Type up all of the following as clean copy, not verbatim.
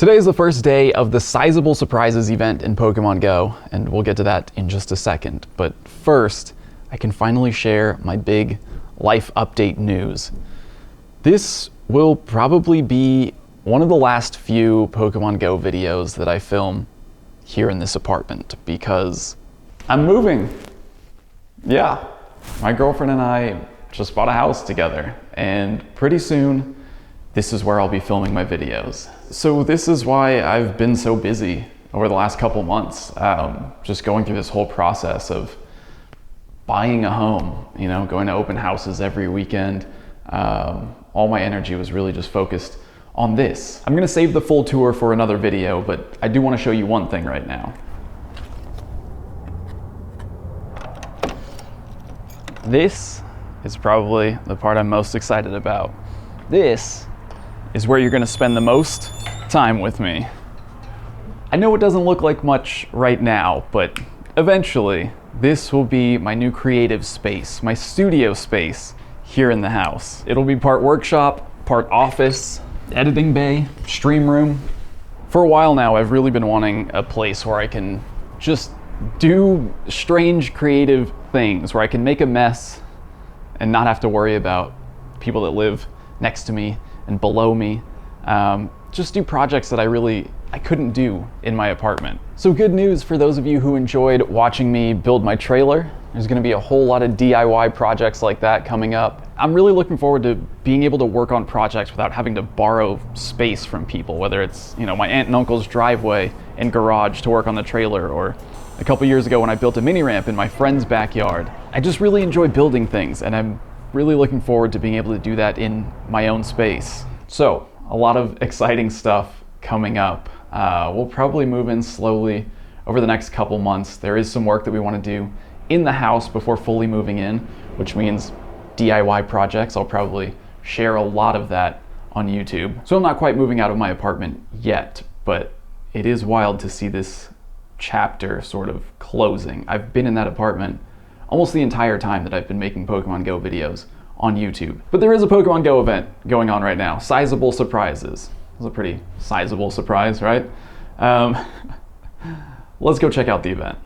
Today is the first day of the Sizable Surprises event in Pokemon Go, and we'll get to that in just a second. But first, I can finally share my big life update news. This will probably be one of the last few Pokemon Go videos that I film here in this apartment because I'm moving. Yeah, my girlfriend and I just bought a house together, and pretty soon this is where I'll be filming my videos. So this is why I've been so busy over the last couple months, just going through this whole process of buying a home, you know, going to open houses every weekend. All my energy was really just focused on this. I'm gonna save the full tour for another video, but I do wanna show you one thing right now. This is probably the part I'm most excited about. This is where you're gonna spend the most time with me. I know it doesn't look like much right now, but eventually this will be my new creative space, my studio space here in the house. It'll be part workshop, part office, editing bay, stream room. For a while now, I've really been wanting a place where I can just do strange creative things, where I can make a mess and not have to worry about people that live next to me and below me. Just do projects that I couldn't do in my apartment. So good news for those of you who enjoyed watching me build my trailer. There's gonna be a whole lot of DIY projects like that coming up. I'm really looking forward to being able to work on projects without having to borrow space from people, whether it's, you know, my aunt and uncle's driveway and garage to work on the trailer, or a couple years ago when I built a mini ramp in my friend's backyard. I just really enjoy building things, and I'm really looking forward to being able to do that in my own space. So, a lot of exciting stuff coming up. We'll probably move in slowly over the next couple months. There is some work that we want to do in the house before fully moving in, which means DIY projects. I'll probably share a lot of that on YouTube. So I'm not quite moving out of my apartment yet, but it is wild to see this chapter sort of closing. I've been in that apartment almost the entire time that I've been making Pokemon Go videos on YouTube. But there is a Pokemon Go event going on right now, Sizable Surprises. It was a pretty sizable surprise, right? Let's go check out the event.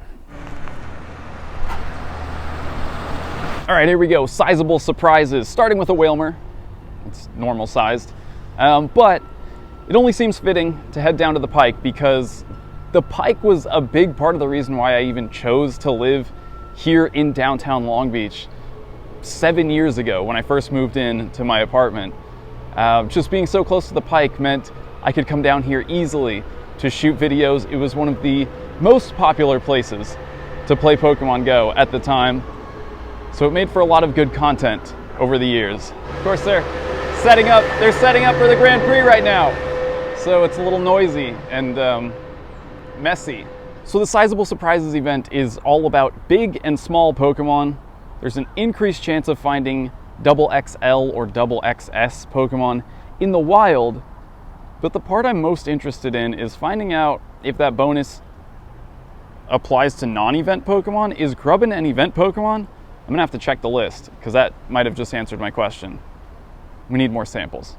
All right, here we go, Sizable Surprises, starting with a Wailmer. It's normal sized, but it only seems fitting to head down to the Pike because the Pike was a big part of the reason why I even chose to live here in downtown Long Beach 7 years ago when I first moved into my apartment. Just being so close to the Pike meant I could come down here easily to shoot videos. It was one of the most popular places to play Pokemon Go at the time. So it made for a lot of good content over the years. Of course, they're setting up for the Grand Prix right now. So it's a little noisy and messy. So the Sizable Surprises event is all about big and small Pokemon. There's an increased chance of finding double XL or double XS Pokemon in the wild, but the part I'm most interested in is finding out if that bonus applies to non-event Pokemon. Is Grubbin an event Pokemon? I'm gonna have to check the list, because that might have just answered my question. We need more samples.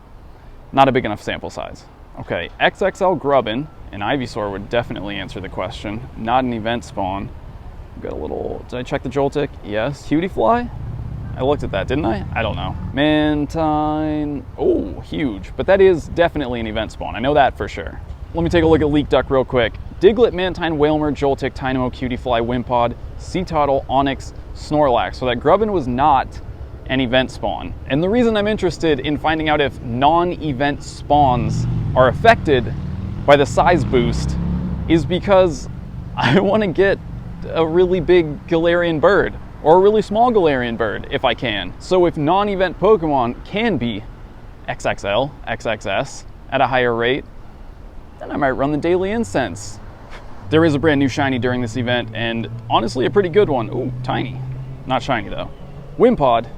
Not a big enough sample size. Okay, XXL Grubbin and Ivysaur would definitely answer the question. Not an event spawn. Got a little, did I check the Joltik? Yes. Cutiefly? I looked at that, didn't I? I don't know. Mantine, oh, huge. But that is definitely an event spawn. I know that for sure. Let me take a look at Leak Duck real quick. Diglett, Mantine, Wailmer, Joltik, Tynamo, Cutiefly, Wimpod, Seatottle, Onix, Snorlax. So that Grubbin was not an event spawn. And the reason I'm interested in finding out if non-event spawns are affected by the size boost is because I want to get a really big Galarian bird or a really small Galarian bird if I can. So if non-event Pokemon can be XXL, XXS at a higher rate, then I might run the daily incense. There is a brand new shiny during this event, and honestly a pretty good one. Ooh, tiny. Not shiny though. Wimpod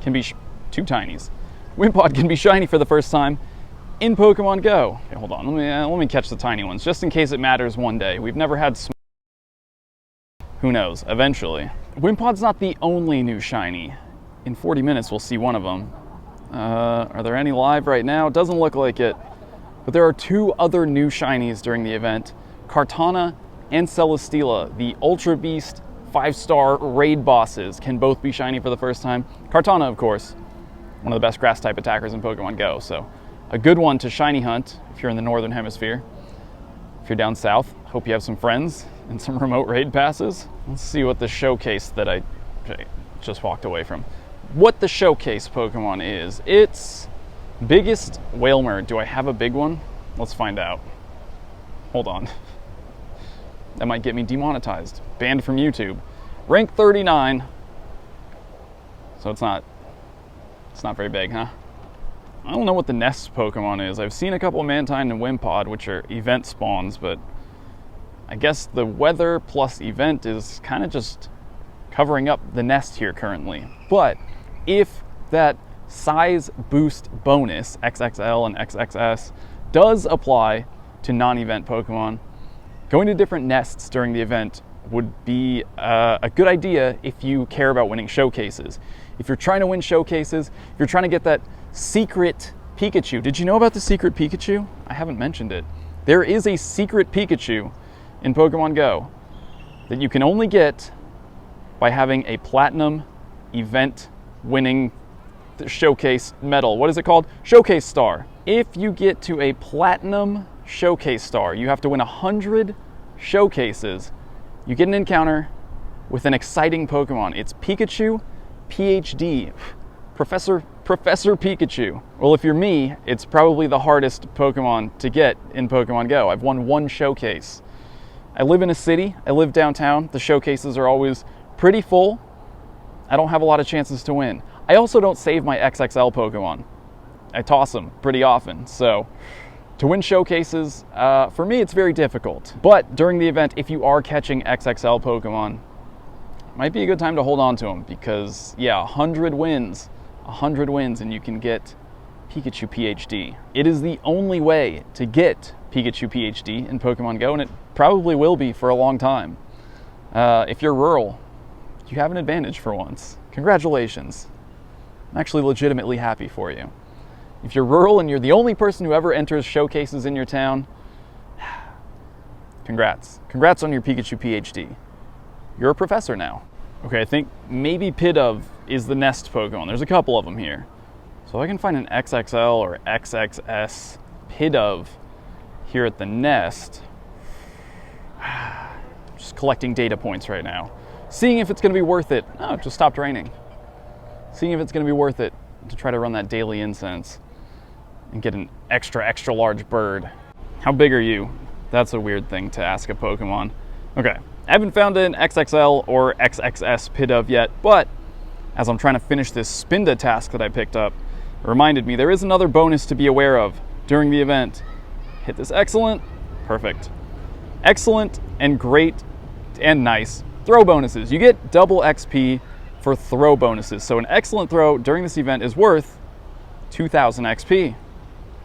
can be two tinies. Wimpod can be shiny for the first time in Pokemon Go. Okay, hold on, let me catch the tiny ones, just in case it matters one day. We've never had who knows, eventually. Wimpod's not the only new shiny. In 40 minutes, we'll see one of them. Are there any live right now? Doesn't look like it. But there are two other new shinies during the event, Cartana and Celesteela, the Ultra Beast 5-star raid bosses, can both be shiny for the first time. Cartana, of course, one of the best grass type attackers in Pokemon Go, so a good one to shiny hunt if you're in the northern hemisphere. If you're down south, hope you have some friends and some remote raid passes. Let's see what the showcase that I just walked away from. What the showcase Pokemon is. It's biggest Wailmer. Do I have a big one? Let's find out. Hold on. That might get me demonetized. Banned from YouTube. Rank 39. So it's not very big, huh? I don't know what the nest Pokemon is. I've seen a couple Mantine and Wimpod, which are event spawns, but I guess the weather plus event is kind of just covering up the nest here currently. But if that size boost bonus, XXL and XXS, does apply to non-event Pokemon, going to different nests during the event would be a good idea if you care about winning showcases. If you're trying to win showcases, if you're trying to get that secret Pikachu. Did you know about the secret Pikachu? I haven't mentioned it. There is a secret Pikachu in Pokemon Go that you can only get by having a platinum event winning showcase medal. What is it called? Showcase star. If you get to a platinum showcase star, you have to win 100 showcases. You get an encounter with an exciting Pokemon. It's Pikachu PhD. Professor Pikachu. Well, if you're me, it's probably the hardest Pokemon to get in Pokemon Go. I've won one showcase. I live in a city. I live downtown. The showcases are always pretty full. I don't have a lot of chances to win. I also don't save my XXL Pokemon. I toss them pretty often. So to win showcases, for me, it's very difficult. But during the event, if you are catching XXL Pokemon, it might be a good time to hold on to them because, yeah, 100 wins and you can get Pikachu PhD. It is the only way to get Pikachu PhD in Pokemon Go, and it probably will be for a long time. If you're rural, you have an advantage for once. Congratulations. I'm actually legitimately happy for you. If you're rural and you're the only person who ever enters showcases in your town, congrats. Congrats on your Pikachu PhD. You're a professor now. Okay, I think maybe Pidove is the nest Pokemon. There's a couple of them here. So I can find an XXL or XXS Pidove here at the nest. Just collecting data points right now. Seeing if it's going to be worth it. Oh, it just stopped raining. Seeing if it's going to be worth it to try to run that daily incense and get an extra large bird. How big are you? That's a weird thing to ask a Pokemon. Okay, I haven't found an XXL or XXS Pidove yet, but as I'm trying to finish this Spinda task that I picked up, it reminded me there is another bonus to be aware of during the event. Hit this excellent, perfect. Excellent and great and nice throw bonuses. You get double XP for throw bonuses. So an excellent throw during this event is worth 2,000 XP.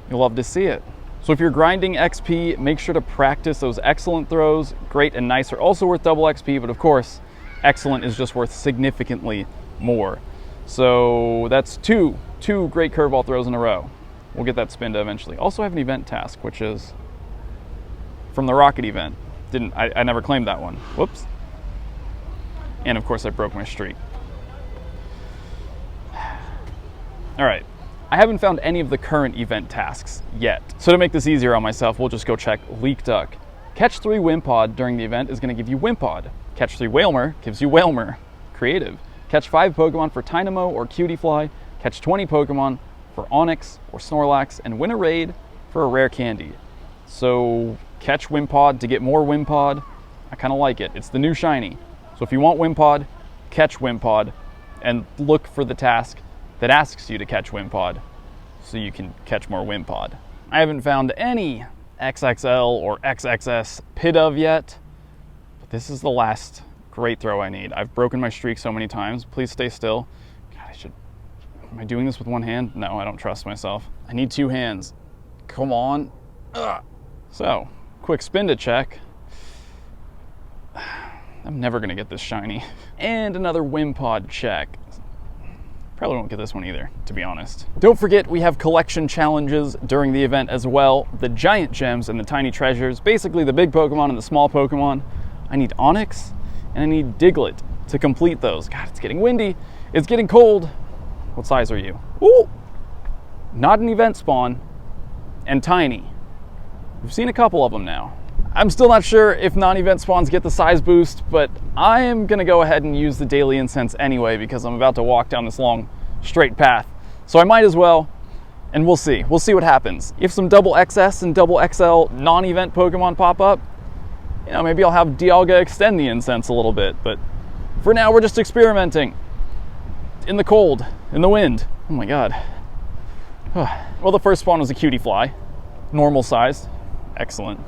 You'll love to see it. So if you're grinding XP, make sure to practice those excellent throws. Great and nice are also worth double XP, but of course, excellent is just worth significantly more. So that's two great curveball throws in a row. We'll get that Spinda eventually. Also have an event task, which is from the Rocket event. I never claimed that one. Whoops. And of course I broke my streak. All right, I haven't found any of the current event tasks yet. So to make this easier on myself, we'll just go check Leak Duck. Catch 3 Wimpod during the event is gonna give you Wimpod. Catch 3 Wailmer gives you Wailmer. Creative. Catch 5 Pokemon for Tynamo or Cutiefly. Catch 20 Pokemon for Onix or Snorlax, and win a raid for a rare candy. So catch Wimpod to get more Wimpod. I kind of like it. It's the new shiny. So if you want Wimpod, catch Wimpod and look for the task that asks you to catch Wimpod so you can catch more Wimpod. I haven't found any XXL or XXS Pidove yet, but this is the last great throw I need. I've broken my streak so many times. Please stay still. God, am I doing this with one hand? No, I don't trust myself. I need 2 hands. Come on. Ugh. So, quick Spinda check. I'm never gonna get this shiny. And another Wimpod check. Probably won't get this one either, to be honest. Don't forget, we have collection challenges during the event as well. The giant gems and the tiny treasures, basically the big Pokemon and the small Pokemon. I need Onix and I need Diglett to complete those. God, it's getting windy. It's getting cold. What size are you? Ooh! Not an event spawn, and tiny. We've seen a couple of them now. I'm still not sure if non-event spawns get the size boost, but I am gonna go ahead and use the daily incense anyway because I'm about to walk down this long, straight path. So I might as well, and we'll see. We'll see what happens. If some double XS and double XL non-event Pokemon pop up, you know, maybe I'll have Dialga extend the incense a little bit, but for now we're just experimenting. In the cold, in the wind. Oh my God. Well, the first spawn was a cutie fly, normal sized, excellent.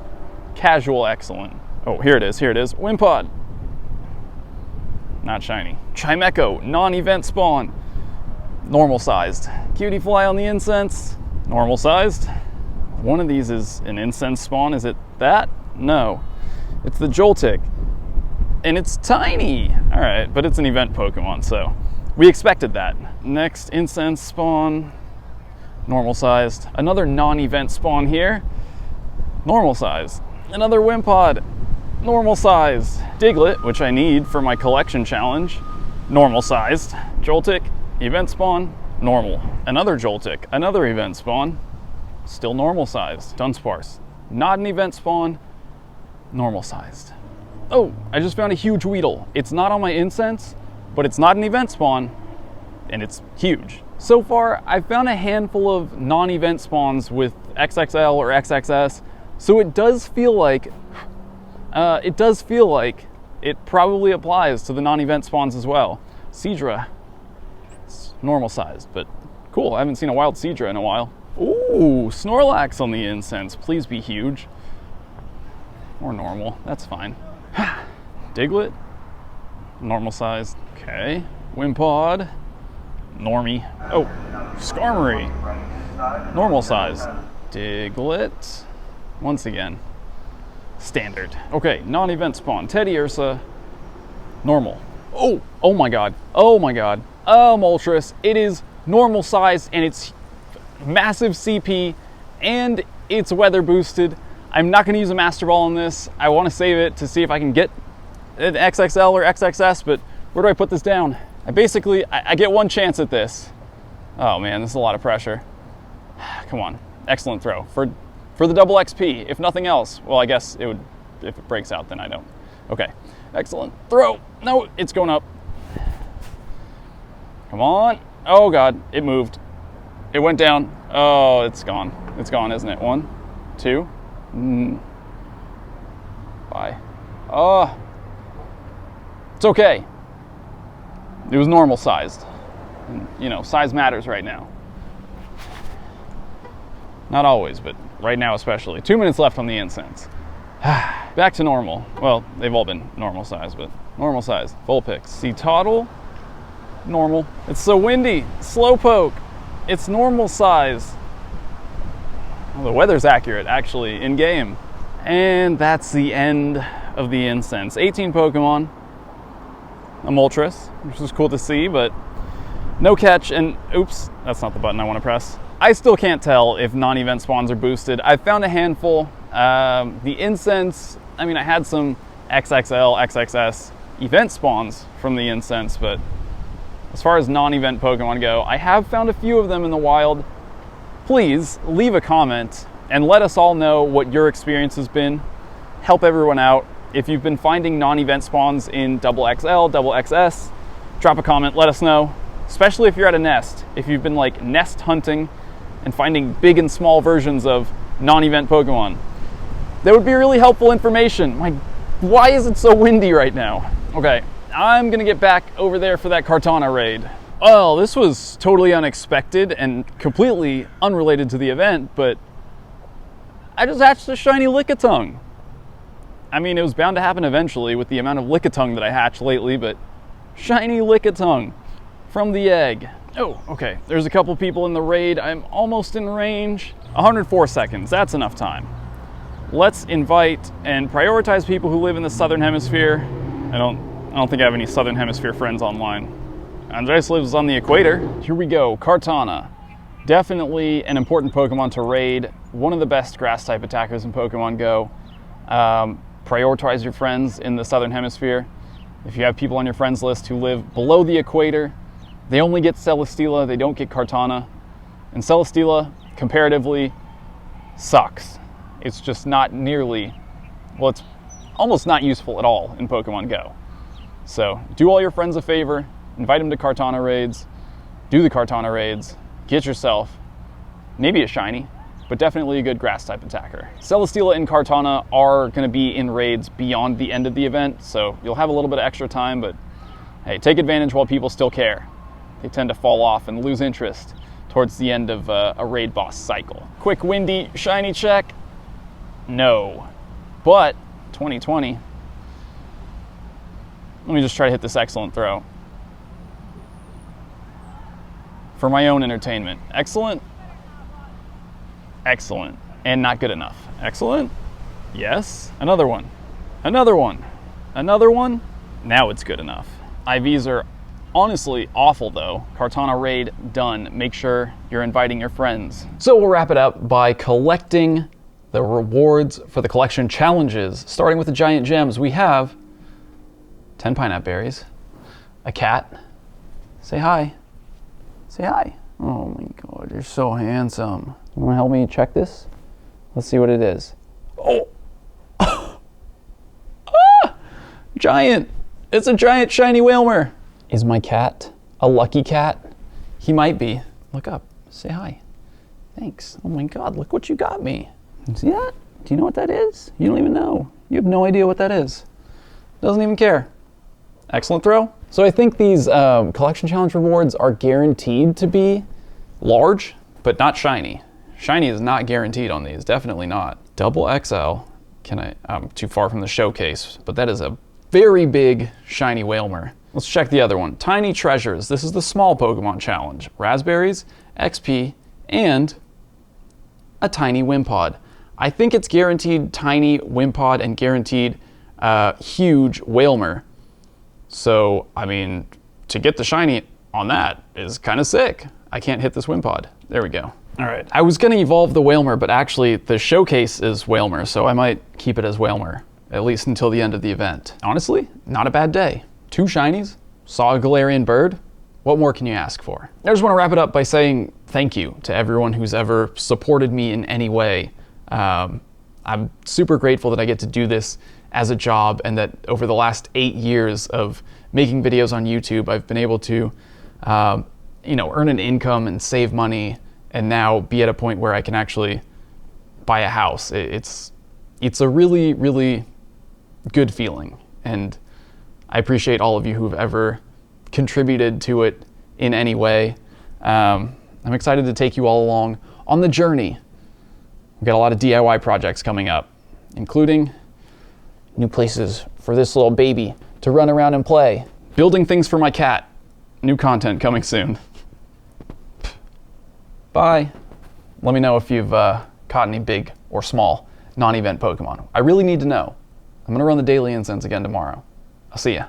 Casual, excellent. Oh, here it is, here it is. Wimpod. Not shiny. Chimecho, non-event spawn. Normal sized. Cutie fly on the incense. Normal sized. One of these is an incense spawn. Is it that? No. It's the Joltik. And it's tiny. Alright, but it's an event Pokemon, so we expected that. Next incense spawn. Normal sized. Another non-event spawn here. Normal sized. Another Wimpod, normal sized. Diglett, which I need for my collection challenge, normal sized. Joltik, event spawn, normal. Another Joltik, another event spawn, still normal sized. Dunsparce, not an event spawn, normal sized. Oh, I just found a huge Weedle. It's not on my incense, but it's not an event spawn, and it's huge. So far, I've found a handful of non-event spawns with XXL or XXS. So it does feel like it probably applies to the non-event spawns as well. Seadra, it's normal sized, but cool. I haven't seen a wild Seadra in a while. Ooh, Snorlax on the incense. Please be huge. Or normal, that's fine. Diglett, normal sized. Okay. Wimpod, normie. Oh, Skarmory, normal sized. Diglett. Once again, standard. Okay, non-event spawn. Teddy Ursa, normal. Oh my God. Oh my God. Moltres. It is normal sized and it's massive CP and it's weather boosted. I'm not going to use a Master Ball on this. I want to save it to see if I can get an XXL or XXS, but where do I put this down? I get one chance at this. Oh man, this is a lot of pressure. Come on. Excellent throw. For the double XP, if nothing else. Well, I guess it would, if it breaks out, then I don't. Okay, excellent. Throw. No, it's going up. Come on. Oh God, it moved. It went down. Oh, it's gone. It's gone, isn't it? 1, 2. Bye. Oh, it's okay. It was normal sized. And, you know, size matters right now. Not always, but right now especially. 2 minutes left on the incense. Back to normal. Well, they've all been normal size, but normal size. Vulpix. Seatottle, normal. It's so windy. Slowpoke, it's normal size. Well, the weather's accurate, actually, in game. And that's the end of the incense. 18 Pokemon. A Moltres, which is cool to see, but no catch, and oops, that's not the button I want to press. I still can't tell if non-event spawns are boosted. I've found a handful. The incense, I mean, I had some XXL, XXS event spawns from the incense, but as far as non-event Pokemon go, I have found a few of them in the wild. Please leave a comment and let us all know what your experience has been. Help everyone out. If you've been finding non-event spawns in double XL, double XS, drop a comment, let us know. Especially if you're at a nest. If you've been like nest hunting and finding big and small versions of non-event Pokemon. That would be really helpful information. Why is it so windy right now? Okay, I'm gonna get back over there for that Cartana raid. Well, this was totally unexpected and completely unrelated to the event, but I just hatched a shiny Lickitung. I mean, it was bound to happen eventually with the amount of Lickitung that I hatched lately, but shiny Lickitung from the egg. Oh, okay, there's a couple people in the raid. I'm almost in range. 104 seconds, that's enough time. Let's invite and prioritize people who live in the Southern Hemisphere. I don't think I have any Southern Hemisphere friends online. Andres lives on the equator. Here we go, Cartana. Definitely an important Pokemon to raid. One of the best grass type attackers in Pokemon Go. Prioritize your friends in the Southern Hemisphere. If you have people on your friends list who live below the equator, they only get Celesteela, they don't get Cartana. And Celesteela, comparatively, sucks. It's just not nearly, well, it's almost not useful at all in Pokemon Go. So do all your friends a favor, invite them to Cartana raids, do the Cartana raids, get yourself maybe a shiny, but definitely a good grass type attacker. Celesteela and Cartana are going to be in raids beyond the end of the event, so you'll have a little bit of extra time, but hey, take advantage while people still care. They tend to fall off and lose interest towards the end of a raid boss cycle. Quick windy shiny check. No. But 2020. Let me just try to hit this excellent throw. For my own entertainment. Excellent. Excellent. And not good enough. Excellent. Yes. Another one. Another one. Another one. Now it's good enough. IVs are honestly awful though. Cartana raid done. Make sure you're inviting your friends. So we'll wrap it up by collecting the rewards for the collection challenges. Starting with the giant gems, we have 10 pineapple berries, a cat. Say hi. Say hi. Oh my God, you're so handsome. You wanna help me check this? Let's see what it is. Oh. Ah! Giant. It's a giant shiny Whalmer. Is my cat a lucky cat? He might be. Look up. Say hi. Thanks. Oh my God, look what you got me. See that? Do you know what that is? You don't even know. You have no idea what that is. Doesn't even care. Excellent throw. So I think these collection challenge rewards are guaranteed to be large, but not shiny. Shiny is not guaranteed on these, definitely not. Double XL, I'm too far from the showcase, but that is a very big shiny Whalmer. Let's check the other one. Tiny Treasures. This is the small Pokemon challenge. Raspberries, XP, and a tiny Wimpod. I think it's guaranteed tiny Wimpod and guaranteed huge Whalmer. So, I mean, to get the shiny on that is kind of sick. I can't hit this Wimpod. There we go. All right, I was gonna evolve the Whalmer, but actually the showcase is Whalmer, so I might keep it as Whalmer, at least until the end of the event. Honestly, not a bad day. 2 shinies, saw a Galarian bird. What more can you ask for? I just want to wrap it up by saying thank you to everyone who's ever supported me in any way. I'm super grateful that I get to do this as a job and that over the last 8 years of making videos on YouTube, I've been able to earn an income and save money and now be at a point where I can actually buy a house. It's a really, really good feeling. And I appreciate all of you who've ever contributed to it in any way. I'm excited to take you all along on the journey. We've got a lot of DIY projects coming up, including new places for this little baby to run around and play. Building things for my cat. New content coming soon. Bye. Let me know if you've caught any big or small non-event Pokemon. I really need to know. I'm gonna run the daily incense again tomorrow. I'll see ya.